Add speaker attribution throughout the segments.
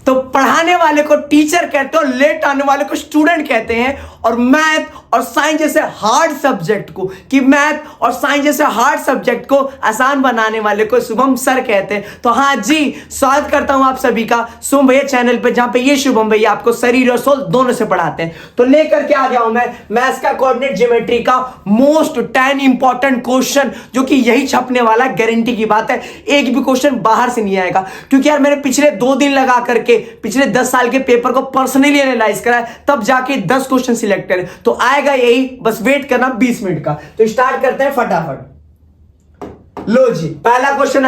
Speaker 1: तो पढ़ाने वाले को टीचर कहते हो, लेट आने वाले को स्टूडेंट कहते हैं। और मैथ और साइंस जैसे हार्ड सब्जेक्ट को आसान बनाने वाले को शुभम सर कहते हैं। तो हाँ जी, स्वागत करता हूं आप सभी का शुभम भैया चैनल पे, जहां पे ये शुभम भैया आपको शरीर और सोल दोनों से पढ़ाते हैं। तो लेकर के आ गया हूं मैं मैथ्स का कोऑर्डिनेट ज्योमेट्री का मोस्ट 10 इंपॉर्टेंट क्वेश्चन, जो कि यही छपने वाला, गारंटी की बात है। एक भी क्वेश्चन बाहर से नहीं आएगा, क्योंकि यार मैंने पिछले 2 दिन लगा करके पिछले 10 साल के पेपर को पर्सनली एनालाइज करा, तब जाके 10 क्वेश्चन सिलेक्ट करे। तो आएगा यही, बस वेट करना 20 मिनट का। तो स्टार्ट करते हैं फटाफट। लो जी, पहला क्वेश्चन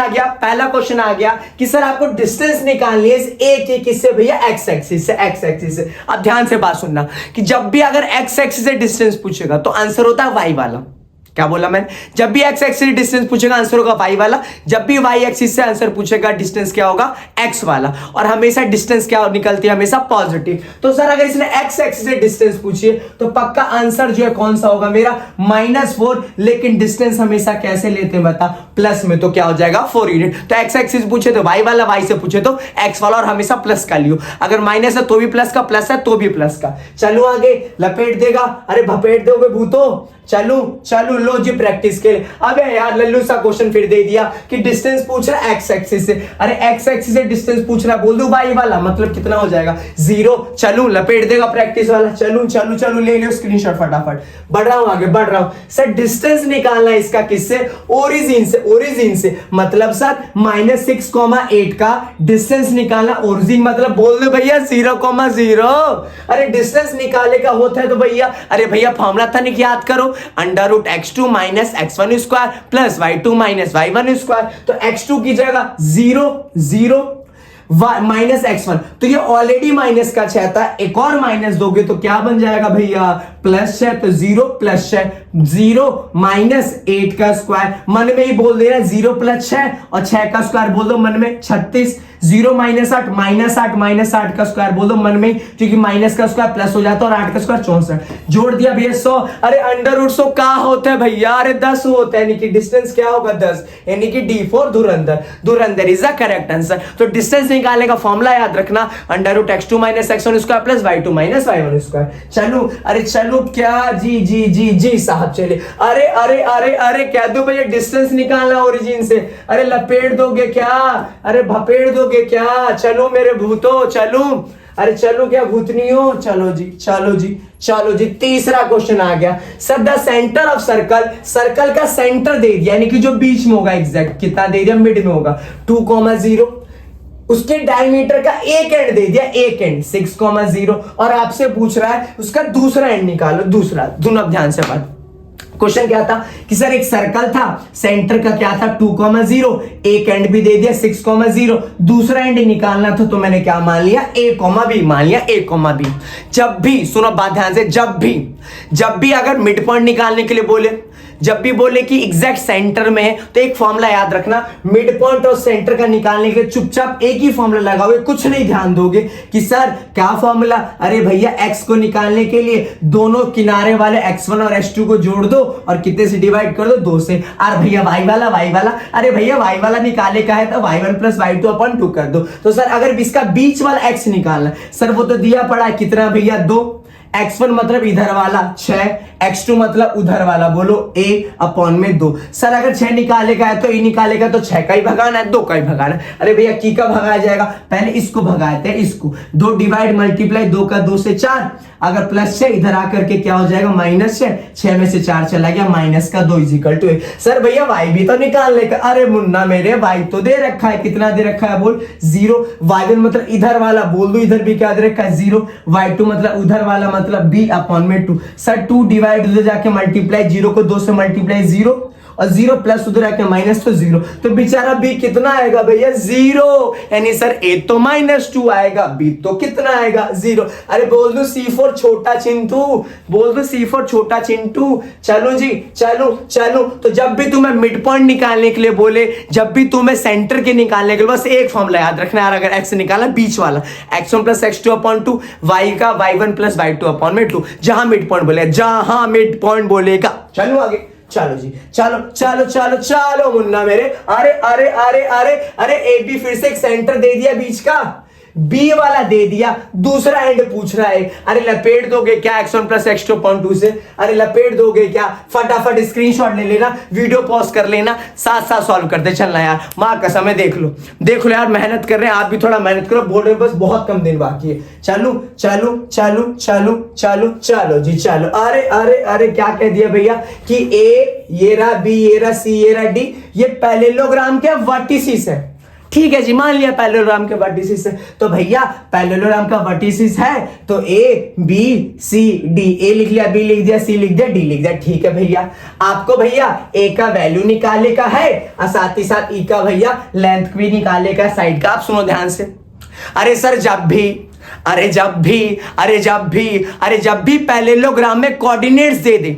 Speaker 1: आ गया कि सर आपको डिस्टेंस निकालनी है एक किससे भैया, एक्स एक्सिस से। अब ध्यान से बात सुनना कि जब भी अगर एक्स एक्सिस से डिस्टेंस पूछेगा तो आंसर होता है वाई वाला। क्या बोला मैंने? जब भी एक्स एक्सिस से डिस्टेंस पूछेगा आंसर होगा वाई वाला, जब भी वाई एक्सिस से आंसर पूछेगा डिस्टेंस क्या होगा, एक्स वाला। और हमेशा डिस्टेंस क्या निकलती है, हमेशा पॉजिटिव। तो सर अगर इसने एक्स एक्सिस से डिस्टेंस पूछी तो पक्का आंसर जो है कौन सा होगा मेरा, -4। लेकिन डिस्टेंस हमेशा कैसे लेते हैं बता, प्लस में। तो क्या हो जाएगा 4 यूनिट। तो एक्स एक्सिस पूछे तो वाई वाला, वाई से पूछे तो एक्स वाला, और हमेशा प्लस का लियो। अगर माइनस है तो भी प्लस का, प्लस है तो भी प्लस का। चलो आगे, लपेट देगा, अरे भपेट दोगे भूतो। चलो लो जी प्रैक्टिस के लिए। अबे यार लल्लू सा क्वेश्चन फिर दे दिया कि डिस्टेंस पूछ रहा है एक्स एक्सिस से। अरे एक्स एक्सिस से डिस्टेंस पूछ रहा है, बोल दो वाई वाला, मतलब कितना हो जाएगा 0। चलो लपेट देगा प्रैक्टिस वाला। चलो ले लो स्क्रीनशॉट फटाफट। बढ़ रहा हूं सर डिस्टेंस निकालना है इसका किससे, ओरिजिन से। मतलब सर -6,8 का डिस्टेंस निकालना ओरिजिन, मतलब बोल दो भैया 0,0। अरे डिस्टेंस निकाले का होता है तो भैया, अरे भैया फॉर्मूला था नहीं, याद करो, √x2 - x1² plus y2 - y1²। तो x2 की जगह 0 -x1। तो ये ऑलरेडी माइनस का 6 था, एक और माइनस दोगे तो क्या बन जाएगा भैया, +6। तो 0 + 6, 0 -8 का स्क्वायर, मन में ही बोल दे रहा है 0 + 6, और 6 का स्क्वायर बोल दो मन में 36। 0 - 8 -8 का स्क्वायर बोल दो मन में, क्योंकि माइनस का स्क्वायर प्लस हो जाता है, और 8 का स्क्वायर 64। जोड़ दिया भैया 100। अरे √100 क्या होता है भैया, अरे 10 होता है, यानी कि डिस्टेंस क्या होगा 10, यानी कि D4 Dhurandhar is the correct answer. तो डिस्टेंस निकालने का फॉर्मूला याद रखना, √x2 - x1² plus y2 - y1²। चलो अरे चलो क्या जी साहब चले। अरे कह दो भैया डिस्टेंस निकालना ओरिजिन से। अरे लपेट दोगे क्या, अरे भपेट दोगे क्या? चलो मेरे भूतो चलो, अरे चलो क्या भूतनी हो। चलो जी तीसरा क्वेश्चन आ गया। Sir the centre of circle का सेंटर दे दिया, यानी कि जो बीच में होगा, एग्जैक्ट कितना दे दिया, मिड में होगा 2,0। उसके डायमीटर का एक एंड दे दिया, एक एंड 6,0, और आपसे पूछ रहा है उसका दूसरा एंड निकालो। दोनों ध्यान से बात। क्वेश्चन क्या था कि सर एक सर्कल था, सेंटर का क्या था 2,0, एक एंड भी दे दिया 6,0, दूसरा एंड निकालना था, तो मैंने क्या मान लिया, a,b मान लिया, a,b। जब भी सुनो बात ध्यान से, जब भी अगर मिड पॉइंट निकालने के लिए बोले, जब भी बोले कि एग्जैक्ट सेंटर में है, तो एक फॉर्मूला याद रखना, मिड पॉइंट और सेंटर का निकालने के चुपचाप एक ही फॉर्मूला लगाओगे, कुछ नहीं ध्यान दोगे कि सर क्या फॉर्मूला। अरे भैया x को निकालने के लिए दोनों किनारे वाले x1 और x2 को जोड़ दो, और कितने से डिवाइड कर दो, 2 से। अरे भैया y वाला, अरे भैया y वाला निकाले का है तो y1 + y2/2 कर दो। तो सर अगर इसका बीच वाला x निकालना, सर वो तो दिया पड़ा है, कितना भैया 2। x1 मतलब इधर वाला 6, x2 मतलब उधर वाला, बोलो a/2। सर अगर 6 निकाले का है तो a निकालेगा तो 6 का ही भगाना है, 2 का ही भगाना है। अरे भैया की का भगाया जाएगा, पहले इसको भगाते हैं, इसको 2 डिवाइड मल्टीप्लाई 2 का 2 से 4, अगर +6 इधर आकर के क्या हो जाएगा -6, 6 में से 4 चला गया, -2 = 8। सर भैया y भी तो निकालने का। अरे मुन्ना मेरे y तो दे रखा है, कितना दे रखा है बोल 0। y1 मतलब इधर वाला, बोल दो इधर भी क्या दे रखा है 0। y2 मतलब उधर वाला, मतलब b/2। सर 2 डिवाइड उधर जाके मल्टीप्लाई, 0 को 2 से मल्टीप्लाई 0, और 0 प्लस उधर आके माइनस, तो 0। तो बेचारा b कितना आएगा भैया 0, यानी सर a तो -2 आएगा, b तो कितना आएगा 0। अरे बोल दो C4 छोटा चिंटू, चलो जी चलो। तो जब भी तुम्हें मिड पॉइंट निकालने के लिए बोले, जब भी तुम्हें सेंटर के निकालने के लिए, बस एक फॉर्मूला याद रखना यार, अगर x निकाला बीच वाला, x1 + x2/2, y का y1 + y2/2, जहां मिड पॉइंट बोलेगा। चलो आगे, चलो जी चलो मुन्ना मेरे। अरे ए बी फिर से एक सेंटर दे दिया बीच का, बी वाला दे दिया, दूसरा एंड पूछ रहा है अरे लपेट दोगे क्या x1 प्लस x2 अपॉन 2 से, अरे लपेट दोगे क्या, फटाफट स्क्रीनशॉट ले लेना, वीडियो पॉज कर लेना, साथ साथ सॉल्व करते चलना यार, माँ कसम है। देख लो यार, मेहनत कर रहे हैं, आप भी थोड़ा मेहनत करो, बोर्ड में बस बहुत कम दिन बाकी है। चलो चलो चलो चलो चलो चलो जी चलो। अरे अरे अरे क्या कह दिया भैया कि ए ये रहा, बी ये रहा, सी ये रहा, डी ये पैरेललोग्राम के वर्टिसिस है। ठीक है जी, मान लिया पैरेललोग्राम के वर्टिसिस है, तो भैया पैरेललोग्राम का वर्टिसिस है तो ए बी सी डी, ए लिख लिया, बी लिख दिया, सी लिख दिया, डी लिख दिया। ठीक है भैया, आपको भैया ए का वैल्यू निकालने का है और साथ ही साथ ई का भैया लेंथ भी निकालने का साइड का। आप सुनो ध्यान से, अरे सर जब भी पैरेललोग्राम में कोऑर्डिनेट्स दे दे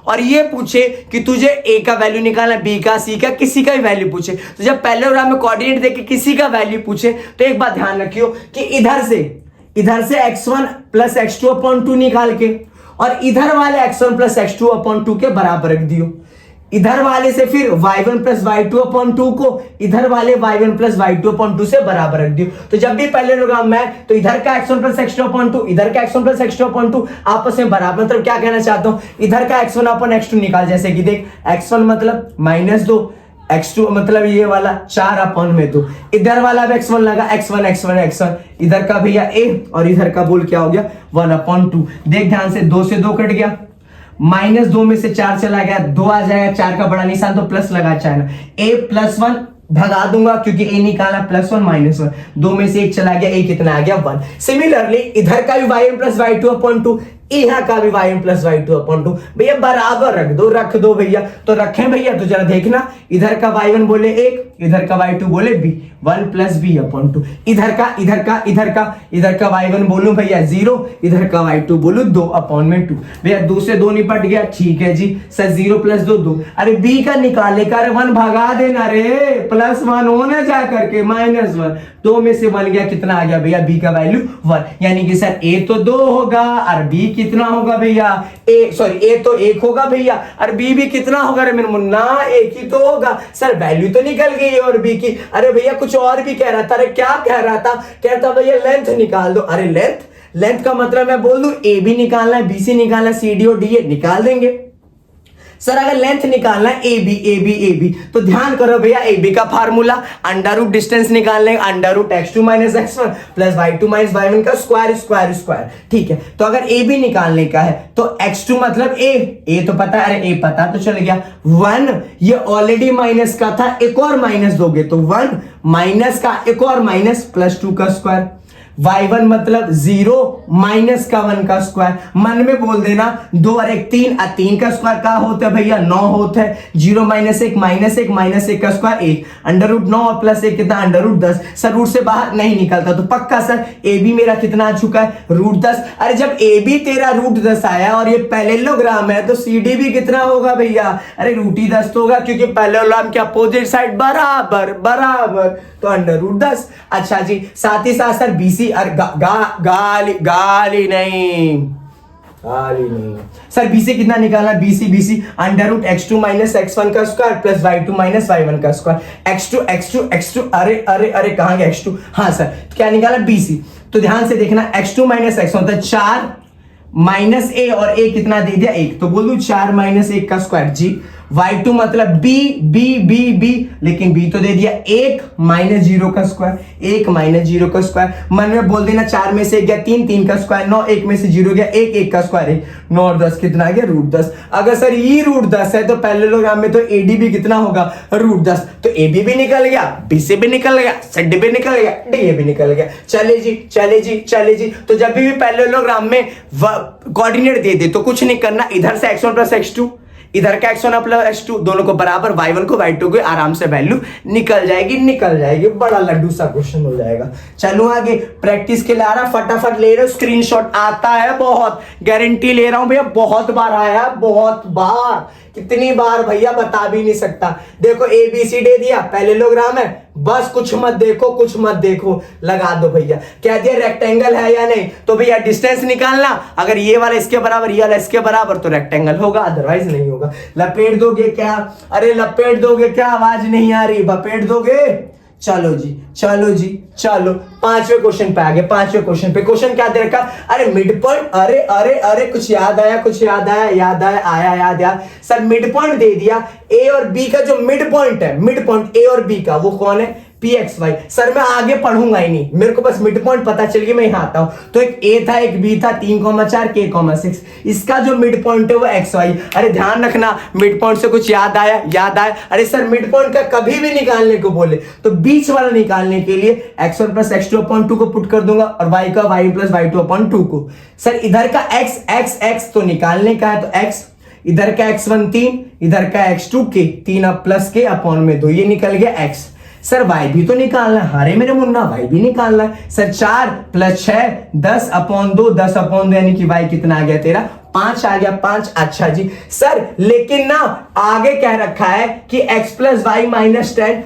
Speaker 1: और ये पूछे कि तुझे ए का वैल्यू निकालना, बी का, सी का, किसी का भी वैल्यू पूछे, तो जब पैरेललोग्राम में कोऑर्डिनेट देके किसी का वैल्यू पूछे तो एक बात ध्यान रखियो कि इधर से x1 प्लस x2 अपॉन 2 निकाल के और इधर वाले x1 प्लस x2 अपॉन 2 के बराबर रख दियो। इधर वाले से फिर y1 प्लस y2 अपॉन 2 को इधर वाले y1 प्लस y2 अपॉन 2 से बराबर रख दियो। तो जब भी पैरेललोग्राम में तो इधर का x1 प्लस x2 अपॉन 2, इधर का x1 प्लस x2 अपॉन 2 आपस में बराबर, मतलब क्या कहना चाहता हूं, इधर का x1 अपॉन x2 निकाल, जैसे कि देख x1 मतलब -2, x2 मतलब ये वाला 4 अपॉन में 2, इधर वाला अब x1 लगा, x1 इधर का भैया a और इधर का बोल क्या हो गया 1 अपॉन 2। देख ध्यान से, 2 से 2 कट गया, -2 में से 4 चला गया, 2 आ जाएगा, 4 का बड़ा निशान तो प्लस लगा चाहना, a प्लस 1 भगा दूंगा क्योंकि a निकाला +1 -1, 2 में से 1 चला गया, a कितना आ गया 1। सिमिलरली इधर का भी y1 प्लस y2 अपॉन 2, यहाँ का भी y1 प्लस y2 अपॉन 2 भैया बराबर रख दो भैया। तो रखें भैया, तो जरा देखना, इधर का y1 बोले 1, इधर का y2 बोले b, 1 प्लस b अपॉन 2, इधर का y1 बोलूं भैया 0, इधर का y2 बोलूं 2 अपॉन में 2। भैया 2 से 2 निपट गया, ठीक है जी सर, 0 प्लस 2 2, अरे b का निकाले का, अरे 1 भगा देना रे, +1 होना जा करके -1, 2 में से 1 गया, कितना आ गया भैया b का वैल्यू 1, यानी कि सर a तो 2 होगा और b कितना होगा भैया, a तो 1 होगा भैया और b भी कितना होगा रे मेरे मुन्ना, 1 ही तो होगा। सर वैल्यू तो निकल गई है और b की। अरे भैया कुछ और भी कह रहा था, अरे क्या कह रहा था, कहता भैया लेंथ निकाल दो। अरे लेंथ का मतलब मैं बोल दूं a भी निकालना है, b सी निकालना है, c d और d निकाल देंगे। सर अगर लेंथ निकालना है ए बी, तो ध्यान करो भैया, ए बी का फार्मूला अंडर डिस्टेंस निकालने, √x2 minus x1 plus y2 minus y1 का स्क्वायर। ठीक है, तो अगर ए बी निकालने का है तो x2 मतलब a तो पता है, अरे a पता तो चल गया, 1 ये ऑलरेडी माइनस का था, एक और माइनस दोगे तो 1 माइनस का एक और माइनस +2 का स्क्वायर, y1 मतलब 0 माइनस का 1 का स्क्वायर, मन में बोल देना 2 और 1 3, 3 का स्क्वायर क्या होता है भैया 9 होता है, 0 माइनस 1 माइनस 1 का स्क्वायर 1, √9 और +1 कितना √10। सर रूट से बाहर नहीं निकलता तो पक्का सर ए बी मेरा कितना आ चुका है √10। अरे जब ए बी तेरा √10 आया और ये पैरेललोग्राम है तो सी डी भी कितना होगा भैया, अरे √10 तो होगा क्योंकि पैरेललोग्राम के अपोजिट साइड बराबर, तो √10। अच्छा जी, साथ ही साथ सर बीसी गाली नहीं सर, बी से कितना निकालना, बीसी √x2 माइनस x1 का square plus y2 minus y1 का स्क्वायर, x2 अरे कहां गया x2, हाँ सर क्या निकाला बीसी। तो ध्यान से देखना, x2 माइनस x1 होता है 4 माइनस a और a कितना दे दिया 1, तो बोल दूं 4 माइनस 1 का स्क्वायर जी। y2 मतलब b, लेकिन b तो दे दिया 1 माइनस 0 का स्क्वायर, 1 माइनस 0 का स्क्वायर, मन में बोल देना 4 में से 1 गया 3 का स्क्वायर 9, 1 में से 0 गया 1 का स्क्वायर 1, 9 और 10 कितना आ गया √10। अगर सर ये √10 है तो पैरेललोग्राम में तो AD भी कितना होगा √10, तो AB भी निकल गया, BC भी निकल गया, CD भी निकल गया, DA भी निकल गया। चले जी। तो जब भी पैरेललोग्राम में कोऑर्डिनेट दे दे तो कुछ नहीं करना, इधर से x1 प्लस x2, इधर का x1 प्लस x2 दोनों को बराबर, y1 को y2 को आराम से वैल्यू निकल जाएगी, बड़ा लड्डू सा क्वेश्चन हो जाएगा। चलो आगे, प्रैक्टिस के लिए आ रहा, फटाफट ले रहे हो, स्क्रीनशॉट आता है बहुत, गारंटी ले रहा हूं भैया, बहुत बार आया, बहुत बार, कितनी बार भैया बता भी नहीं सकता। देखो ABC दे दिया, पैरेललोग्राम है, बस कुछ मत देखो, लगा दो भैया। कह दिया रेक्टेंगल है या नहीं, तो भैया डिस्टेंस निकालना, अगर ये वाला इसके बराबर, ये वाला इसके बराबर तो रेक्टेंगल होगा, अदरवाइज नहीं होगा। लपेट दोगे क्या, अरे लपेट दोगे क्या, आवाज नहीं आ रही, लपेट दोगे चलो जी चलो जी चलो, पांचवें क्वेश्चन पे आ गए। पांचवें क्वेश्चन पे क्वेश्चन क्या दे रखा? अरे मिड पॉइंट, अरे अरे अरे कुछ याद आया, कुछ याद आया, याद आया, आया याद याद सर, मिड पॉइंट दे दिया। ए और बी का जो मिड पॉइंट है, मिड पॉइंट ए और बी का, वो कौन है? P x Y. सर मैं आगे पढ़ूंगा ही नहीं, मेरे को बस मिड पॉइंट पता चल गया, मैं यहां आता हूं। तो एक ए था, एक बी था, 3,4 k,6, इसका जो मिड पॉइंट है वो एक्स वाई। अरे ध्यान रखना, मिड पॉइंट से कुछ याद आया, याद आया। अरे सर मिड पॉइंट का कभी भी निकालने को बोले तो बीच वाला निकालने के लिए x1 प्लस x2/2 को पुट कर दूंगा और y का y प्लस y2/2 को। सर इधर का x तो निकालने का है, तो x, इधर का x1 3, इधर का x2 k, 3 अब प्लस के अपॉन में 2, ये निकल गया x। सर y भी तो निकालना है, अरे मेरे मुन्ना y भी निकालना है। सर 4 प्लस 6, 10/2, 10/2 यानी कि y कितना आ गया तेरा? 5 आ गया, 5। अच्छा जी सर, लेकिन ना आगे कह रखा है कि x plus y minus 10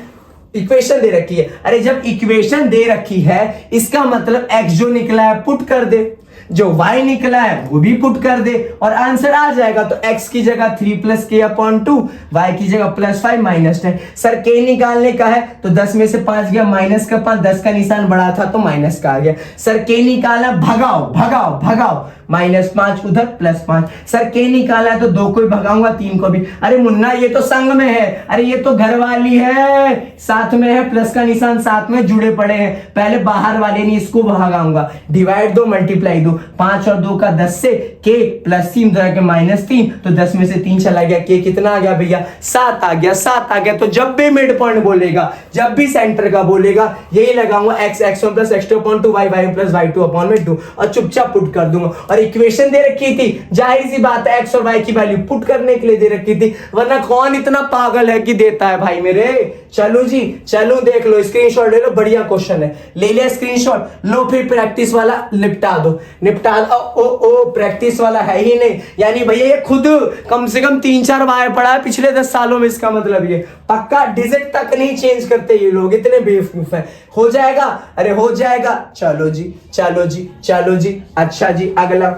Speaker 1: equation दे रखी है। अरे जब इक्वेशन दे रखी है, इसका मतलब x जो निकला है पुट कर दे, जो y निकला है वो भी पुट कर दे और आंसर आ जाएगा। तो x की जगह 3 प्लस k/2, y की जगह प्लस 5 माइनस 10। सर k निकालने का है तो 10 में से 5 गया, माइनस का 5, 10 का निशान बड़ा था तो माइनस का आ गया। सर k निकाला, भगाओ भगाओ भगाओ, -5 उधर +5। सर k निकाला है तो 2 को भी भगाऊंगा, 3 को भी। अरे मुन्ना ये तो संग में है, अरे ये तो घर वाली है, साथ में है, प्लस का निशान साथ में जुड़े पड़े हैं। पहले बाहर वाले नहीं, इसको भगाऊंगा। डिवाइड दो, मल्टीप्लाई दो, 5 और 2 का 10 से k प्लस 3 उधर के -3, तो 10 में से 3 चला गया, k कितना आ गया भैया? 7 आ गया, 7 आ गया। तो जब भी मिड पॉइंट बोलेगा, जब भी सेंटर का बोलेगा, यही लगाऊंगा x1 plus x2/2, y plus y2/2 और चुपचाप पुट कर दूंगा। और इक्वेशन दे रखी थी, जाहिर सी बात है x और y की वैल्यू पुट करने के लिए दे रखी थी, वरना कौन इतना पागल है कि देता है भाई मेरे। चलो जी चलो, देख लो, स्क्रीनशॉट ले लो, बढ़िया क्वेश्चन है, ले लिया स्क्रीनशॉट, लो फिर प्रैक्टिस वाला निपटा दो, निपटा दो। ओ प्रैक्टिस वाला है ही नहीं, यानी भैया ये खुद कम से कम 3-4 बार पढ़ा है पिछले 10 सालों में। इसका मतलब ये पक्का डिजिट तक नहीं चेंज करते ये लोग, इतने बेवकूफ है। हो जाएगा, अरे हो जाएगा। चलो जी चलो जी चलो जी। अच्छा जी अगला,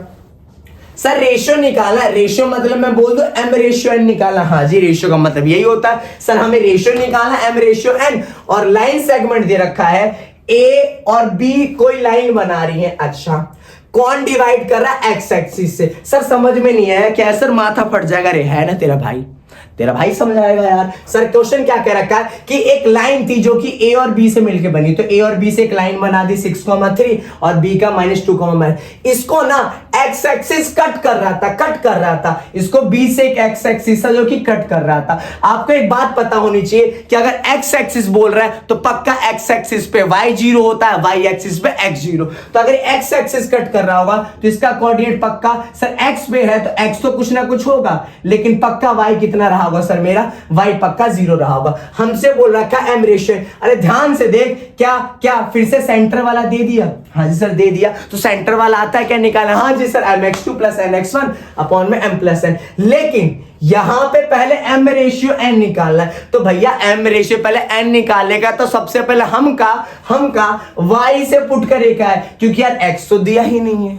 Speaker 1: सर रेशियो निकालना, रेशियो मतलब मैं बोल दूं m रेशियो n निकालना। हाँ जी, रेशियो का मतलब यही होता है सर, हमें रेशियो निकालना m रेशियो n। और लाइन सेगमेंट दे रखा है, a और b कोई लाइन बना रही है। अच्छा, कौन डिवाइड कर रहा है? x एक्सिस से। सर समझ में नहीं आया क्या? सर माथा फट जाएगा। रे है ना तेरा भाई, तेरा भाई समझाएगा यार। सर क्वेश्चन क्या कह रखा है कि एक लाइन थी जो कि a और b से मिलकर बनी, तो a और b से एक लाइन बना दी 6,3 और b का -2,9। इसको ना x एक्सिस कट कर रहा था, कट कर रहा था इसको, b से एक x एक्सिस था जो कि कट कर रहा था। आपको एक बात पता होनी चाहिए कि अगर x एक्सिस बोल रहा है तो पक्का x एक्सिस पे y 0 होता है, y एक्सिस पे x 0। तो अगर x एक्सिस कट कर रहा होगा तो इसका कोऑर्डिनेट पक्का सर x पे है, तो x तो कुछ ना कुछ होगा, लेकिन पक्का y कितना रहा होगा सर? मेरा y पक्का 0 रहा होगा। हमसे बोल रखा है m रेशियो। अरे ध्यान से देख, क्या क्या फिर से सेंटर वाला दे दिया? हाँ जी सर दे दिया। तो सेंटर वाला आता है क्या निकालना? हाँ जी sir, mx2 plus nx1 upon में m प्लस n। लेकिन यहां पे पहले m रेशियो n निकालना है, तो भैया m रेशियो पहले n निकालेगा तो सबसे पहले हम का y से पुट करेगा है, क्योंकि यार x तो दिया ही नहीं है।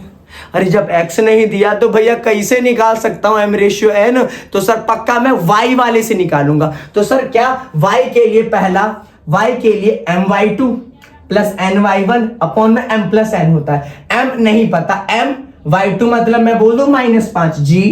Speaker 1: अरे जब x नहीं दिया तो भैया कैसे निकाल सकता हूं m रेशियो n? तो सर पक्का मैं y वाले से निकालूंगा। तो सर क्या y के लिए पहला, y के लिए my2 प्लस ny1 अपॉन में m प्लस n होता है। m नहीं पता, m y2 मतलब मैं बोल दूं -5 g,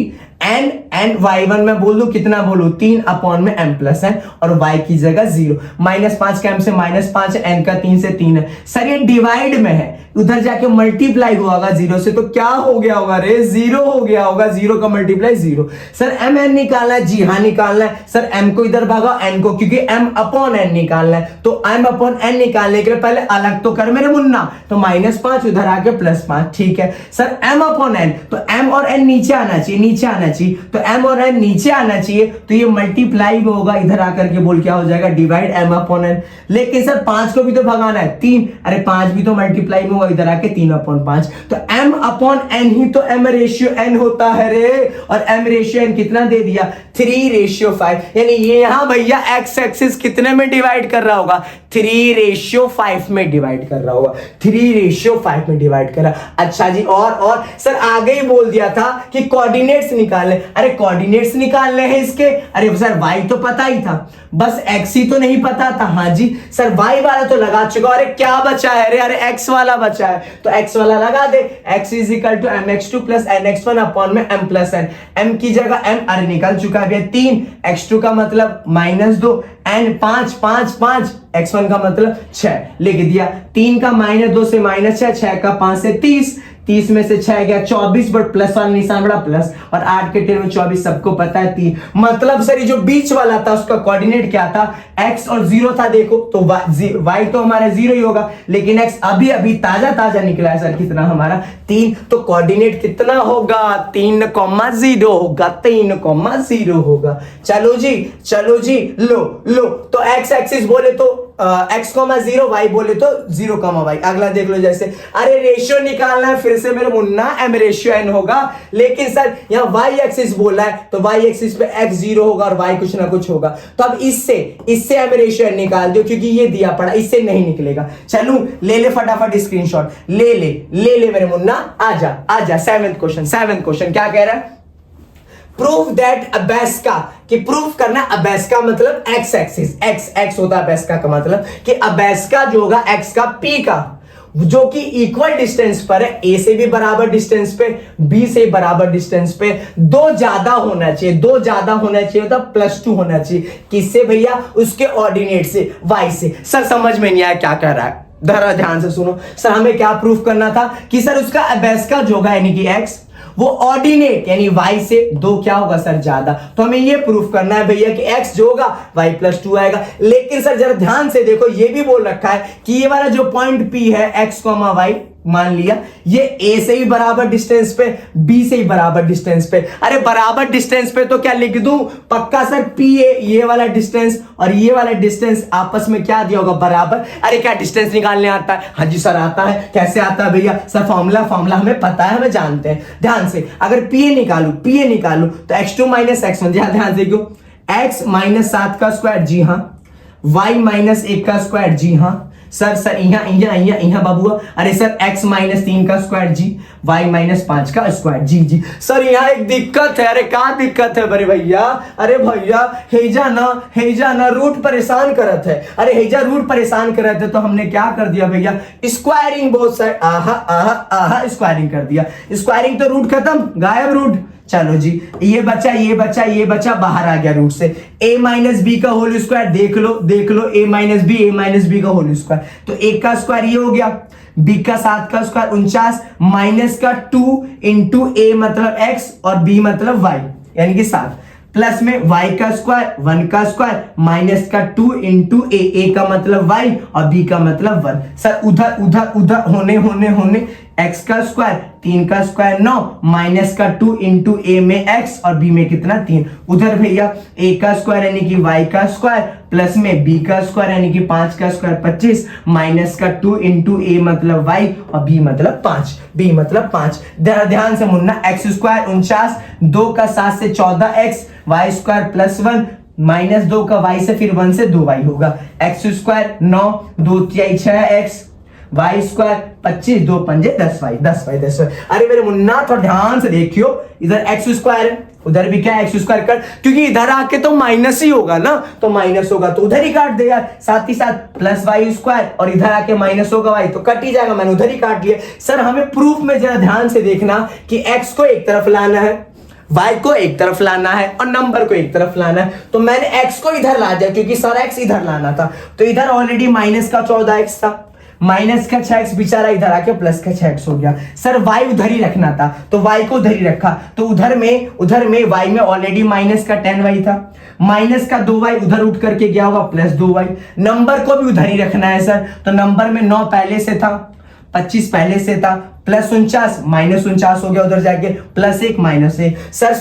Speaker 1: n y1 में बोल दूं कितना बोलूं 3 अपॉन में m प्लस n और y की जगह 0। -5 का m से -5 है, n का 3 से 3 है। सर ये डिवाइड में है, उधर जाके मल्टीप्लाई हुआ होगा 0 से, तो क्या हो गया होगा रे? 0 हो गया होगा, 0 का मल्टीप्लाई 0। सर m n निकालना है, जी हाँ निकालना है। सर m को इधर भागा n को, क्योंकि m अपॉन n निकालना है। तो m अपॉन n निकालने के लिए पहले अलग तो कर मेरे मुन्ना, तो -5 उधर आके +5, ठीक है। सर m अपॉन n, तो m और n नीचे आना चाहिए, नीचे आना चाहिए, तो m और n नीचे आना चाहिए, तो ये मल्टीप्लाई होगा, इधर आकर के बोल क्या हो जाएगा? Divide m upon n। लेकिन सर 5 को भी तो भगाना है, 3, अरे 5 भी तो मल्टीप्लाई में होगा, इधर आके 3/5, तो m अपॉन n ही तो m रेशियो n होता है रे। और m रेशियो n कितना दे दिया? 3:5, यानी ये यहां भैया x एक्सिस कितने में डिवाइड कर रहा होगा? 3:5 में डिवाइड कर रहा होगा, 3:5 में डिवाइड कर रहा। अच्छा जी, और सर आगे ही बोल दिया था कि कोऑर्डिनेट्स निकालने। अरे कोऑर्डिनेट्स निकालने हैं इसके। अरे सर वाई तो पता ही था, बस एक्स ही तो नहीं पता था। हाँ जी सर वाई वाला तो लगा चुका, अरे क्या बचा है, अरे एक्स वाला बचा है, तो एक्स वाला लगा दे। X is equal to m x two plus n x one upon में एम प्लस एन। एम की जगह एम, अरे निकल चुका है भैया 3, x2 का मतलब -2, एन 5 5 5, x1 का मतलब 6 लिख दिया। 3 का -2 से -6, 6 का 5 से 30, 30 में से 6 गया 24, बट प्लस वाला निशान बड़ा प्लस, और 8 के 10 में 24 सबको पता है 3। मतलब सर ये जो बीच वाला था उसका कोऑर्डिनेट क्या था, x और 0 था। देखो तो y तो हमारा 0 ही होगा, लेकिन x अभी अभी ताजा ताजा निकला है सर, कितना हमारा 3, तो कोऑर्डिनेट कितना होगा 3,0 होगा, 3,0 होगा। चलो जी लो तो x एक्सिस बोले तो x,0, y बोले तो 0,y। अगला देख लो जैसे, अरे रेशियो निकालना है फिर से मेरे मुन्ना, m रेशियो n होगा, लेकिन सर यहाँ y एक्सिस बोला है तो y एक्सिस पे x 0 होगा और y कुछ ना कुछ होगा। तो अब इससे m रेशियो n निकाल दो, क्योंकि ये दिया पड़ा, इससे नहीं निकलेगा। चलो ले फटाफट स्क्रीनशॉट ले मेरे मुन्ना, आजा। सेवेंथ क्वेश्चन क्या कह रहा है, प्रूव दैट अबेस्का, कि प्रूफ करना अबेस्का मतलब एक्स एक्सिस, एक्स होता है अबेस्का का मतलब, कि अबेस्का जो होगा एक्स का पी का, जो कि इक्वल डिस्टेंस पर है, ए से भी बराबर डिस्टेंस पे, बी से बराबर डिस्टेंस पे, दो ज्यादा होना चाहिए मतलब +2 होना चाहिए। किससे भैया, उसके ऑर्डिनेट से, वाई से। सर समझ में नहीं आया क्या कर रहा है, जरा ध्यान से सुनो। सर हमें क्या प्रूफ करना था कि सर उसका अबेस्का जो होगा यानी कि एक्स, वो ऑर्डिनेट यानी y से 2 क्या होगा सर ज्यादा। तो हमें ये प्रूफ करना है भैया कि x जो होगा y +2 आएगा। लेकिन सर जरा ध्यान से देखो, ये भी बोल रखा है कि ये वाला जो पॉइंट P है x, y मान लिया, ये a से ही बराबर डिस्टेंस पे, b से ही बराबर डिस्टेंस पे। अरे बराबर डिस्टेंस पे तो क्या लिख दूं पक्का सर, p ये वाला डिस्टेंस और ये वाला डिस्टेंस आपस में क्या दिया होगा बराबर। अरे क्या डिस्टेंस निकालने आता है, हाँ जी सर आता है। कैसे आता है भैया, सर फॉर्मूला हमें पता है, हमें जानते हैं। ध्यान से, अगर pa निकालू तो x2 - x1, ध्यान से क्यों, x -7 का स्क्वायर, जी हाँ, y -1 का स्क्वायर, जी हाँ सर यहाँ बाबूआ। अरे सर x -3 का स्क्वायर, जी, y -5 का स्क्वायर, जी सर यहाँ एक दिक्कत है। अरे क्या दिक्कत है बड़े भैया, अरे भैया हेजा ना रूट परेशान करत है। अरे हेजा रूट परेशान करत है, तो हमने क्या कर दिया भैया, स्क्वायरिंग बोथ साइड, आहा स्क्वायरिंग कर दिया। स्क्वायरिंग तो रूट खत्म, गायब रूट। चलो जी, ये बचा बाहर आ गया रूट से। a - b का होल स्क्वायर, देख लो a - b का होल स्क्वायर, तो a का स्क्वायर ये हो गया, b का 7 का स्क्वायर 49, माइनस का 2 इंटू a मतलब x और b मतलब y यानी कि 7, प्लस में y का स्क्वायर 1 का स्क्वायर माइनस का 2 इंटू a का मतलब y और b का मतलब 1। सर उधर होने x का स्क्वायर 3 का स्क्वायर 9 माइनस का 2 इंटू a में x और b में कितना 3। उधर भैया a का स्क्वायर यानी कि y का स्क्वायर प्लस में b का स्क्वायर यानी कि 5 का स्क्वायर 25 माइनस का 2 इंटू a मतलब y और b मतलब 5। ध्यान से मुन्ना, x स्क्वायर 49, 2 का 7 से 14x, y स्क्वायर +1 माइनस 2 का y से फिर 1 से 2y होगा। x स्क्वायर 9, 2 तिहाई 6x, y स्क्वायर 25, 2 पंजे 10y। अरे मेरे मुन्ना थोड़ा ध्यान से देखियो, इधर x स्क्वायर है, उधर भी क्या x स्क्वायर कर, क्योंकि इधर आके तो माइनस ही होगा ना, तो माइनस होगा तो उधर ही काट दे यार, साथ ही साथ प्लस y स्क्वायर, और इधर आके माइनस होगा y तो कट ही जाएगा, मैंने उधर ही काट लिया। सर हमें प्रूफ में जरा ध्यान से देखना कि x को एक तरफ लाना है, y को एक तरफ लाना है और नंबर को एक तरफ लाना है। तो मैंने x को इधर ला दिया, क्योंकि सर x इधर लाना था, तो इधर ऑलरेडी माइनस का 14x था, माइनस का 6x बेचारा इधर आके प्लस का 6x हो गया। सर y उधर ही रखना था, तो y को उधर ही रखा, तो उधर में y में ऑलरेडी माइनस का 10y था, माइनस का 2y उधर उठ करके गया होगा प्लस 2y। नंबर को भी उधर ही रखना है सर, तो नंबर में 9 पहले से था, 25 पहले से था, प्लस 49 माइनस 49 हो गया उधर जाके, प्लस 1 माइनस 1। सर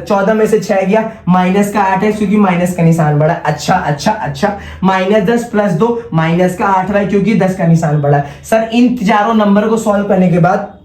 Speaker 1: 14 में से 6 गया, माइनस का 8 है क्योंकि माइनस का निशान बड़ा। अच्छा माइनस 10 प्लस 2 माइनस का 8 है क्योंकि 10 का निशान बड़ा। सर इन चारों नंबर को सॉल्व करने के बाद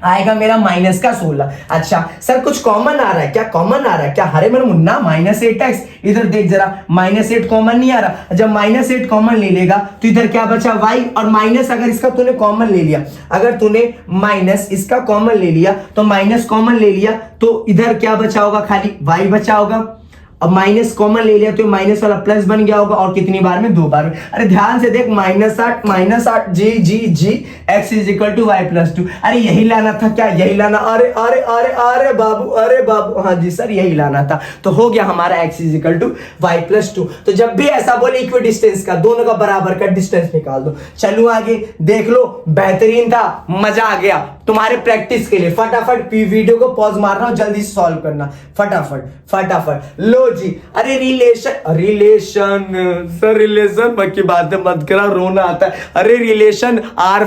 Speaker 1: आएगा मेरा माइनस का 16। अच्छा सर कुछ कॉमन आ रहा है क्या? कॉमन आ रहा है क्या? अरे मेरे मुन्ना -8x, इधर देख जरा -8 कॉमन नहीं आ रहा। जब -8 कॉमन ले लेगा तो इधर क्या बचा y, और माइनस अगर इसका तूने कॉमन ले लिया, अगर तूने माइनस इसका कॉमन ले लिया तो माइनस कॉमन ले लिया तो इधर क्या बचा होगा? खाली y बचा होगा। अब माइनस कॉमन ले लिया तो माइनस वाला प्लस बन गया होगा, और कितनी बार में? 2 बार में। अरे ध्यान से देख, -8 जी x is equal to Y plus 2। अरे यही लाना था क्या? यही लाना। अरे अरे अरे अरे बाबू, अरे बाबू, हाँ जी सर यही लाना था। तो हो गया हमारा x is equal to Y plus 2। तो जब भी ऐसा बोले इक्वी डिस्टेंस का, दोनों का बराबर का डिस्टेंस निकाल दो। चलो आगे देख लो, बेहतरीन था, मजा आ गया। तुम्हारे प्रैक्टिस के लिए फटाफट वीडियो को पॉज मारना और जल्दी से सॉल्व करना, फटाफट फटाफट। लो जी, अरे रिलेशन सर, रिलेशन की बातें मत करा, रोना आता है। अरे रिलेशन, आर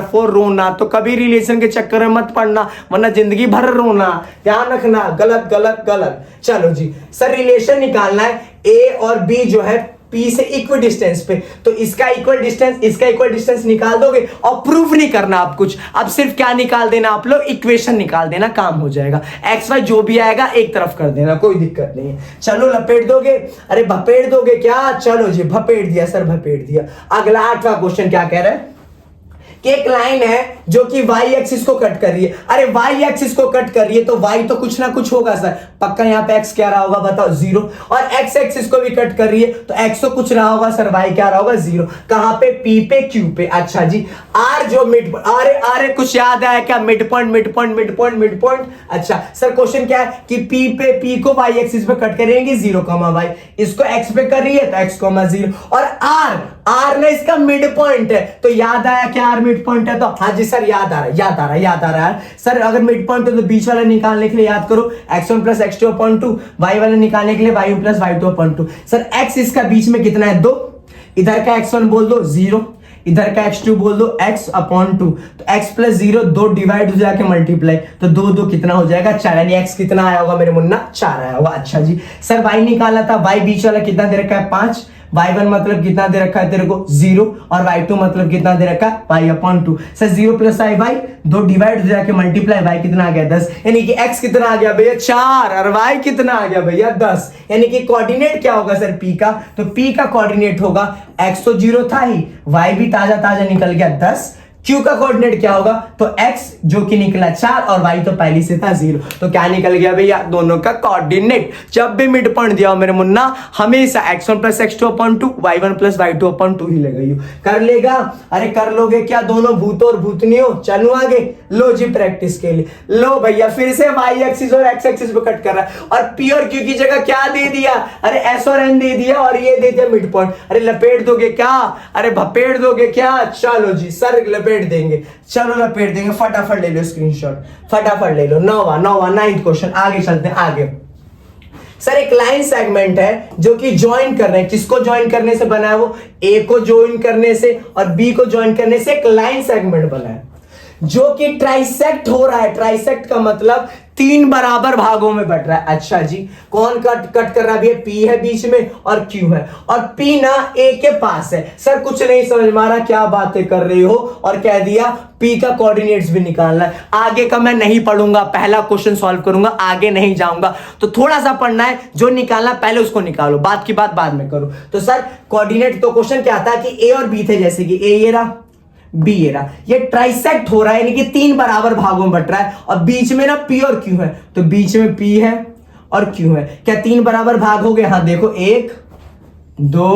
Speaker 1: फोर रोना, तो कभी रिलेशन के चक्कर में मत पड़ना वरना जिंदगी भर रोना, ध्यान रखना। गलत गलत गलत। चलो जी सर, रिलेशन निकालना है ए और बी जो है P से इक्वल डिस्टेंस पे, तो इसका इक्वल डिस्टेंस, इसका इक्वल डिस्टेंस निकाल दोगे और प्रूफ नहीं करना आप कुछ। अब सिर्फ क्या निकाल देना आप लोग? इक्वेशन निकाल देना, काम हो जाएगा। एक्स वाई जो भी आएगा एक तरफ कर देना, कोई दिक्कत नहीं है। चलो लपेट दोगे? अरे भपेट दोगे क्या? चलो जी भपेट दिया सर, भपेट दिया। अगला 8वां क्वेश्चन क्या कह रहा है कि एक लाइन है जो कि y एक्सिस को कट कर रही है। अरे y एक्सिस को कट कर रही है तो y तो कुछ ना कुछ होगा सर, पक्का। यहाँ पे x क्या रहा होगा बताओ? 0। और x एक्सिस को भी कट कर रही है तो x तो कुछ रहा होगा सर, y क्या रहा होगा? 0। कहां पे? p पे, q पे। अच्छा जी, r जो मिड, अरे अरे कुछ याद आया क्या? Mid point. अच्छा सर क्वेश्चन क्या है कि p को y एक्सिस पे कट करेंगे 0, y, इसको x पे कर रही है तो x, 0। और r ने इसका मिड पॉइंट है, तो याद आया क्या? r मिड पॉइंट है तो हाँ जी सर याद आ रहा है सर। अगर मिड पॉइंट है तो बीच वाला निकालने के लिए याद करो x1 plus x2 upon 2, y वाला निकालने के लिए y1 plus y2 upon 2। Sir x इसका बीच में कितना है? 2। इधर का x1 बोल दो 0, इधर का x2 बोल दो x अपॉन 2। तो x प्लस 0 2 डिवाइड हो जाके मल्टीप्लाई, तो 2 कितना हो जाएगा? 4। यानी x कितना आया होगा मेरे मुन्ना? 4 आया होगा। अच्छा जी सर y निकालना था, y बीच वाला कितना दे रखा है? 5। y1 मतलब कितना दे रखा है तेरे को? 0। और y2 मतलब कितना दे रखा है? y upon 2। Sir 0 plus i y, 2 divide हो जाके मल्टीप्लाई, y कितना आ गया? 10। यानी कि x कितना आ गया भैया? 4। और y कितना आ गया भैया? 10। यानी कि कोऑर्डिनेट क्या होगा सर p का? तो p का कोऑर्डिनेट होगा, x तो 0 था ही, y भी ताजा ताजा निकल गया 10। Q का कोऑर्डिनेट क्या होगा? तो x जो कि निकला 4 और y तो पहले से था 0। तो क्या निकल गया भैया? दोनों का कोऑर्डिनेट। जब भी मिड पॉइंट दिया हो मेरे मुन्ना, हमेशा x1 plus x2 upon 2, y1 plus y2 upon 2 ही लगाइयो। कर लेगा? अरे कर लोगे क्या दोनों भूत और भूतनियों? चलो आगे। लो जी प्रैक्टिस के लिए, लो भैया फिर से y एक्सिस और x एक्सिस पे कट कर रहा है, और p और q की जगह क्या दे दिया? अरे s और n दे दिया, और ये दे दिया मिड पॉइंट। अरे लपेट दोगे क्या? अरे भपेट दोगे क्या? चलो जी सर लपेट देंगे, चलो लपेट देंगे। फटाफट ले लो स्क्रीनशॉट, फटाफट ले लो। 9वां 9th क्वेश्चन। आगे चलते हैं आगे। सर एक लाइन सेगमेंट है जो कि ज्वाइन कर रहे हैं, किसको ज्वाइन करने से बना है? वो ए को ज्वाइन करने से और बी को ज्वाइन करने से एक लाइन सेगमेंट बना है जो कि ट्राइसेक्ट हो रहा है। ट्राइसेक्ट का मतलब 3 बराबर भागों में बट रहा है। अच्छा जी, कौन कट कर रहा है? P है बीच में और Q है, और P ना A के पास है। सर कुछ नहीं समझ में आ रहा, क्या बातें कर रही हो? और कह दिया P का कोऑर्डिनेट्स भी निकालना है। आगे का मैं नहीं पढ़ूंगा, पहला क्वेश्चन सॉल्व करूंगा, आगे नहीं जाऊंगा। तो थोड़ा सा पढ़ना है, जो निकालना पहले उसको निकालो, बात की बात बाद में करो। तो सर कोऑर्डिनेट, तो क्वेश्चन क्या था कि A और B थे, जैसे कि A ये रहा, बी ये रहा, ये ट्राइसेक्ट हो रहा है, यानी कि 3 बराबर भागों में बट रहा है, और बीच में ना P और Q है, तो बीच में P है और Q है। क्या 3 बराबर भाग हो गए? हाँ देखो 1 2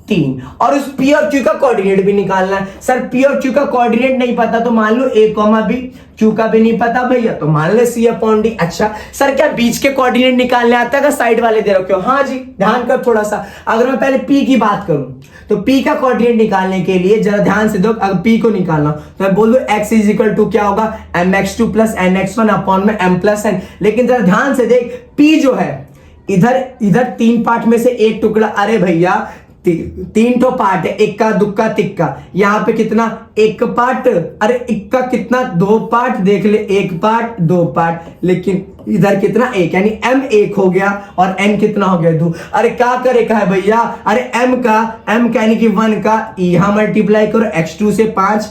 Speaker 1: 3, और उस P और Q का कोऑर्डिनेट भी निकालना है। सर P और Q का कोऑर्डिनेट नहीं पता तो मान लो A, B, Q का भी नहीं पता भैया तो मान ले C अपॉन D। अच्छा सर क्या बीच के कोऑर्डिनेट निकालने आता है? साइड वाले दे रखे हो? हाँ जी, ध्यान कर थोड़ा सा। अगर मैं पहले P की बात करूं तो P का कोऑर्डिनेट निकालने के लिए जरा ध्यान से दो। अगर P को निकालना तो मैं बोल दूं x इज इक्वल टू क्या होगा? mx2 प्लस nx1 अपॉन में m प्लस n। लेकिन जरा ध्यान से देख, P जो है इधर 3 पार्ट में से एक टुकड़ा, अरे भैया 3 तो पार्ट है, इक्का दुक्का तिक्का, यहाँ पे कितना? 1 पार्ट, अरे इक्का कितना? 2 पार्ट, देख ले 1 पार्ट 2 पार्ट, लेकिन इधर कितना? 1, यानी m 1 हो गया और n कितना हो गया? 2। अरे क्या करे का है भैया? अरे m का यानी कि 1 का यहां मल्टीप्लाई करो, x2 से 5,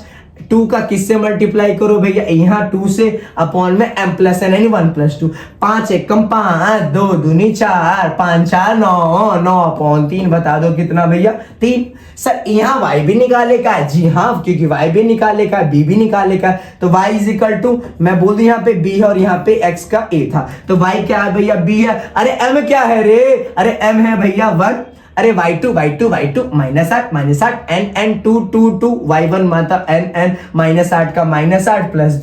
Speaker 1: 2 का किससे मल्टीप्लाई करो भैया, यहाँ 2 से अपॉन में m प्लस n यानी 1 प्लस 2, 5 एकम 5, 2 दूनी 4, 5 4 9, 9 अपॉन 3, बता दो कितना भैया 3। सर यहाँ y भी निकाले का है, जी हाँ, क्योंकि y भी निकाले का है, b भी निकाले का है, तो y इज इक्वल टू, मैं बोल दूं यहाँ पे b है और यहाँ पे x का a था, तो y क्या है भैया b है। अरे m क्या है रे, अरे m है भैया 1, अरे y2 -8 n 2 2 2 y1 मतलब n -8 का -8 प्लस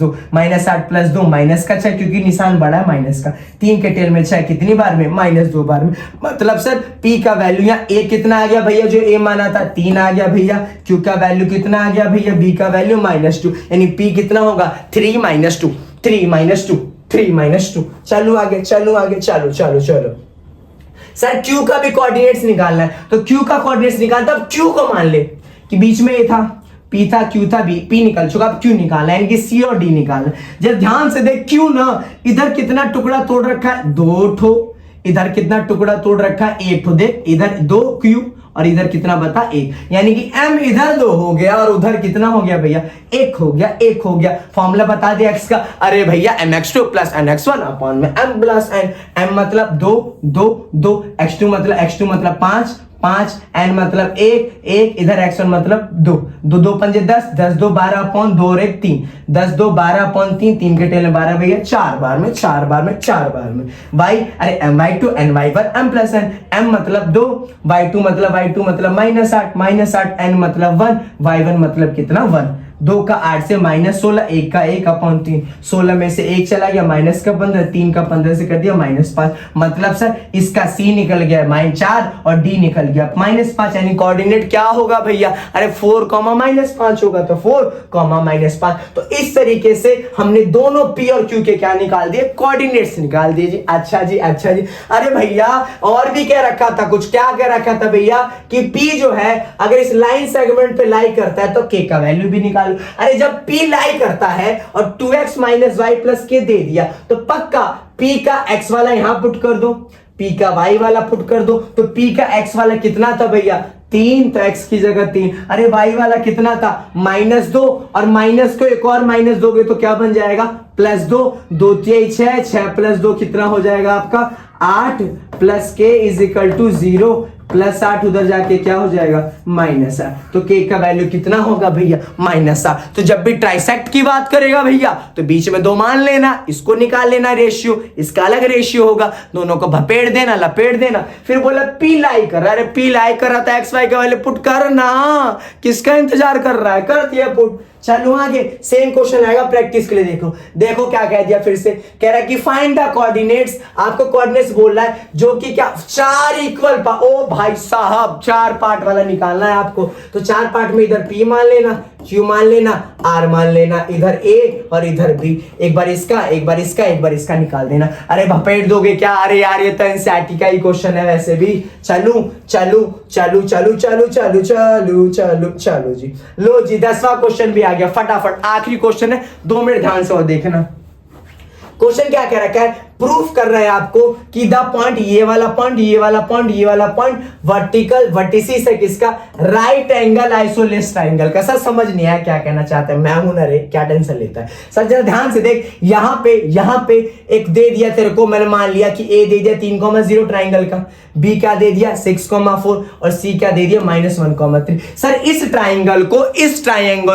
Speaker 1: 2 माइनस का 6 क्योंकि निशान बड़ा है माइनस का, 3 के टेल में 6 कितनी बार में -2 बार में, मतलब सर p का वैल्यू यहाँ a कितना आ गया भैया, जो a माना था 3 आ गया भैया, q का वैल्यू कितना आ गया भैया, b का वैल्यू -2, यानी p कितना होगा 3 -2। चलो आगे चलो सर Q का भी कोऑर्डिनेट्स निकालना है, तो Q का कोऑर्डिनेट्स निकालना, तब Q को मान ले कि बीच में A था, P था, Q था, P निकल चुका, अब Q निकालना है, यानी कि C और D निकालना है। जब ध्यान से देख Q ना, इधर कितना टुकड़ा तोड़ रखा है 2 ठो, इधर कितना टुकड़ा तोड़ रखा है 1 ठो, देख इधर 2 Q और इधर कितना बता 1, यानी कि m इधर 2 हो गया और उधर कितना हो गया भैया 1 हो गया। फॉर्मूला बता दे x का, अरे भैया mx2 प्लस nx1 अपॉन में m प्लस n, m मतलब 2 2 2, x2 मतलब 5 n मतलब 1 इधर x1 मतलब 2 2 2 पंजे 10 10 2 12 अपॉन 2 और 1 3, 10 2 12 अपॉन 3, 3 के टेल में 12 भैया 4 बार में y, अरे my2 ny1 m plus n, m मतलब 2, y2 मतलब -8 n मतलब 1, y1 मतलब कितना 1, 2 का 8 से -16, 1 का 1 अपॉन 3, 16 में से 1 चला गया माइनस का 15, 3 का 15 से कर दिया -5, मतलब सर इसका C निकल गया -4 और D निकल गया -5, यानी कोऑर्डिनेट क्या होगा भैया, अरे 4, -5 होगा, तो 4, -5। तो इस तरीके से हमने दोनों P और Q के क्या निकाल दिए, कोऑर्डिनेट्स निकाल दिए जी। अच्छा जी। अरे भैया और भी क्या रखा था, कुछ क्या रखा था भैया कि P जो है अगर इस लाइन सेगमेंट पे लाई करता है तो K का वैल्यू भी निकाल। अरे जब P लाई करता है और 2x - y + k दे दिया तो पक्का P का x वाला यहां पुट कर दो, P का y वाला पुट कर दो, तो P का x वाला कितना था भैया 3, तो x की जगह 3, अरे y वाला कितना था -2 और माइनस को एक और माइनस दोगे तो क्या बन जाएगा +2, 2 3 6 + 2 कितना हो जाएगा आपका 8 + k = 0, +8 उधर जाके क्या हो जाएगा -8, तो k का वैल्यू कितना होगा भैया -8। तो जब भी ट्राइसेक्ट की बात करेगा भैया तो बीच में 2 मान लेना, इसको निकाल लेना रेशियो, इसका अलग रेशियो होगा, दोनों को लपेट देना। फिर बोला P लाई कर रहा है, अरे P लाई कर रहा था, XY का वैल्यू पुट कर ना, किसका इंतजार कर रहा है, कर दिया पुट। चलो आगे सेम क्वेश्चन आएगा प्रैक्टिस के लिए, देखो क्या कह दिया, फिर से कह रहा है कि फाइंड द कोऑर्डिनेट्स, आपको कोऑर्डिनेट्स बोल रहा है जो कि क्या 4 इक्वल ओ भाई साहब 4 पार्ट वाला निकालना है आपको, तो 4 पार्ट में इधर P मान लेना, Q मान लेना, R मान लेना, इधर A और इधर B, एक बार इसका निकाल देना। अरे भपेट दोगे क्या, अरे यार ये तो एनसीईआरटी का ही क्वेश्चन है वैसे भी। चलो जी, लो जी 10वां क्वेश्चन भी आ गया, फटाफट आखिरी क्वेश्चन है, 2 मिनट ध्यान से और देखना। क्वेश्चन क्या कह रखा है, प्रूफ कर रहा है आपको कि द पॉइंट ये वाला पॉइंट वर्टिकल वर्टिसिस है किसका, राइट एंगल आइसोलेस ट्रायंगल का। सर समझ नहीं आया क्या कहना चाहते हैं, मैं हूं ना रे, क्या टेंशन लेता है। सर जरा ध्यान से देख, यहां पे एक दे दिया तेरे को, मैंने मान लिया कि ए दे दिया 3,0 ट्रायंगल का, बी क्या दे दिया 6,4 और सी क्या दे दिया -1,3। सर इस ट्रायंगल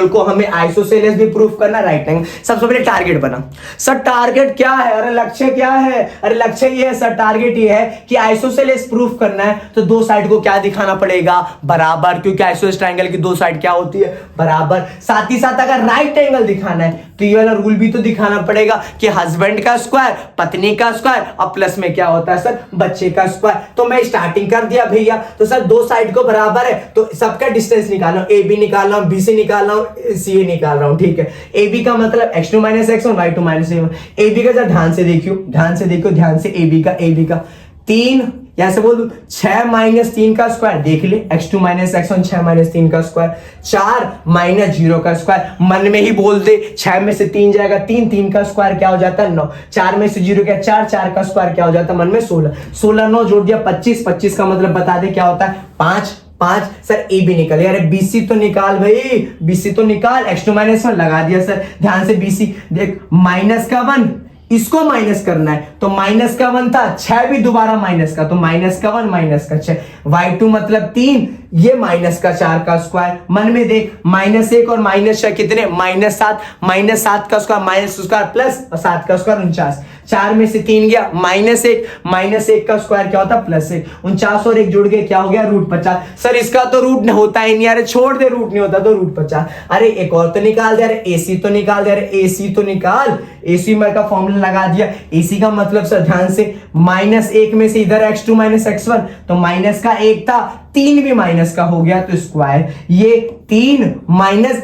Speaker 1: को हमें आइसोसेलेस भी प्रूफ करना, राइट एंगल। सबसे पहले टारगेट बना। सर टारगेट क्या है, अरे लक्ष्य क्या है, अरे लक्ष्य ये है सर, टारगेट ये है कि आइसोसेलेस प्रूफ करना है, तो 2 साइड को क्या दिखाना पड़ेगा, बराबर, क्योंकि आइसोसेलेस ट्रायंगल की 2 साइड क्या होती है, बराबर। साथ ही साथ अगर राइट एंगल दिखाना है तो ये वाला रूल भी तो दिखाना पड़ेगा कि हस्बैंड का स्क्वायर, पत्नी का स्क्वायर और प्लस में क्या होता है सर, बच्चे का स्क्वायर। तो मैं स्टार्टिंग कर दिया भैया, तो सर 2 साइड को बराबर है तो सबका डिस्टेंस निकाल रहा हूं, AB निकाल रहा हूं, BC निकाल रहा हूं, CA निकाल रहा हूं, ठीक है। AB का मतलब x2 - x1 y2 - a1। AB का जरा ध्यान से देखियो, ध्यान से AB का 3, यहां से बोल दू 6 - 3 का स्क्वायर, देख ले x2 - x1 6 - 3 का स्क्वायर, 4 - 0 का स्क्वायर, मन में ही बोल दे 6 में से 3 जाएगा 3 का स्क्वायर क्या हो जाता है 9, 4 में से 0 क्या 4 का स्क्वायर क्या हो जाता है मन में 16 9 जोड़ दिया 25 का मतलब बता दे क्या होता है 5 5 सर ए भी निकल गया। अरे BC तो निकाल भाई, BC तो निकाल। x2 माइनस 1 लगा दिया सर। ध्यान से BC देख, माइनस का 1 इसको माइनस करना है तो माइनस का 1 था, 6 भी दोबारा माइनस का, तो माइनस का 1 माइनस का 6, y2 मतलब 3, ये माइनस का 4 का स्क्वायर। मन में देख, -1 और -6 कितने, -7, -7 का स्क्वायर माइनस स्क्वायर प्लस 7 का स्क्वायर 49, 4 में से 3 गया, -1 का स्क्वायर क्या होता, +1, 49 और 1 जुड़ गए क्या हो गया, √50। सर इसका तो रूट होता ही नहीं, अरे छोड़ दे, रूट नहीं होता तो √50। अरे एक और तो निकाल दे, अरे AC तो निकाल दे, अरे AC तो निकाल। AC में का फॉर्मूला लगा दिया। AC का मतलब सर ध्यान से, -1 में से इधर x2 - x1, तो माइनस का 1 था, 3 भी माइनस का हो गया तो स्क्वायर, ये 3 -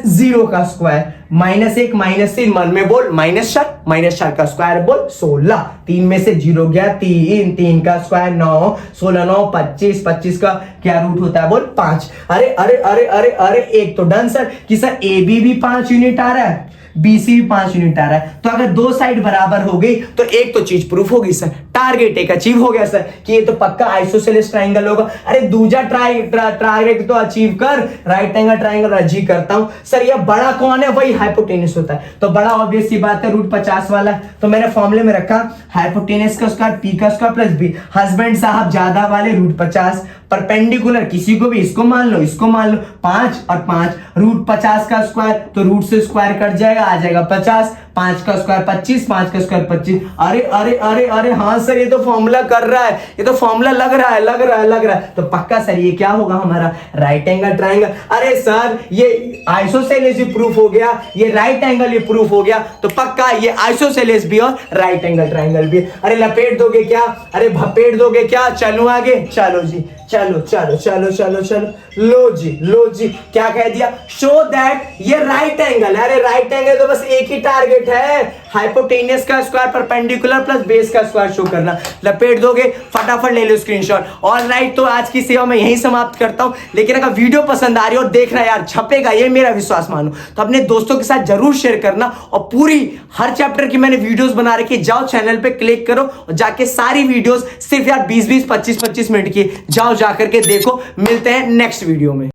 Speaker 1: 0 का स्क्वायर, -1 -3, मन में बोल -4 का स्क्वायर बोल 16, 3 में से 0 गया 3, 3 का स्क्वायर 9, 16 9 25, 25 का क्या रूट होता है बोल 5। अरे अरे अरे अरे अरे एक तो डन सर कि सर AB भी 5 यूनिट आ रहा है, BC भी 5 यूनिट आ रहा है, तो अगर दो साइड बराबर हो गई तो एक तो चीज प्रूफ होगी सर, टारगेट एक अचीव हो गया सर कि ये तो पक्का आइसोसेलेस ट्राइंगल होगा। अरे दूसरा टारगेट तो अचीव कर, राइट एंगल ट्राइंगल अचीव करता हूं सर। ये बड़ा कौन है, वही हाइपोटेनस होता है, तो बड़ा ऑब्वियस सी बात है √50 वाला है, तो मैंने फॉर्मूले में रखा हाइपोटेनस का स्क्वायर P का स्क्वायर प्लस B, हस्बैंड साहब ज्यादा वाले √50, परपेंडिकुलर किसी को भी इसको मान लो, इसको मान लो, 5 और 5, √50 का स्क्वायर तो रूट से स्क्वायर कट जाएगा, आ जाएगा 50, 5 का स्क्वायर 25, 5 का स्क्वायर 25। अरे अरे अरे अरे हाँ सर ये तो फॉर्मूला कर रहा है, ये तो फॉर्मूला लग रहा है, तो पक्का सर ये क्या होगा हमारा राइट एंगल ट्राइंगल। अरे सर ये आइसोसेलेस भी प्रूफ हो गया, ये राइट एंगल भी प्रूफ हो गया, तो पक्का ये आइसोसेलेस भी और राइट एंगल ट्राइंगल भी। अरे लपेट दोगे क्या, अरे भपेट दोगे क्या, चलो आगे, चलो जी, चलो चलो चलो चलो चलो, लो जी क्या कह दिया, शो दैट ये राइट एंगल है। अरे राइट एंगल तो बस एक ही टारगेट है, हाइपोटेनस का स्क्वायर परपेंडिकुलर प्लस बेस का स्क्वायर शो करना। लपेट दोगे, फटाफट ले लो स्क्रीनशॉट। ऑलराइट, तो आज की सेवा मैं यहीं समाप्त करता हूं, लेकिन अगर वीडियो पसंद आ रही है और देखना यार छपेगा, ये मेरा विश्वास मानो, तो अपने दोस्तों के साथ जरूर शेयर करना, और पूरी हर चैप्टर की मैंने वीडियोस बना रखी, जाओ चैनल पे क्लिक करो और जाके सारी वीडियोस सिर्फ यार 20-20 25-25 मिनट की, जाओ जाकर के देखो। मिलते हैं नेक्स्ट वीडियो में।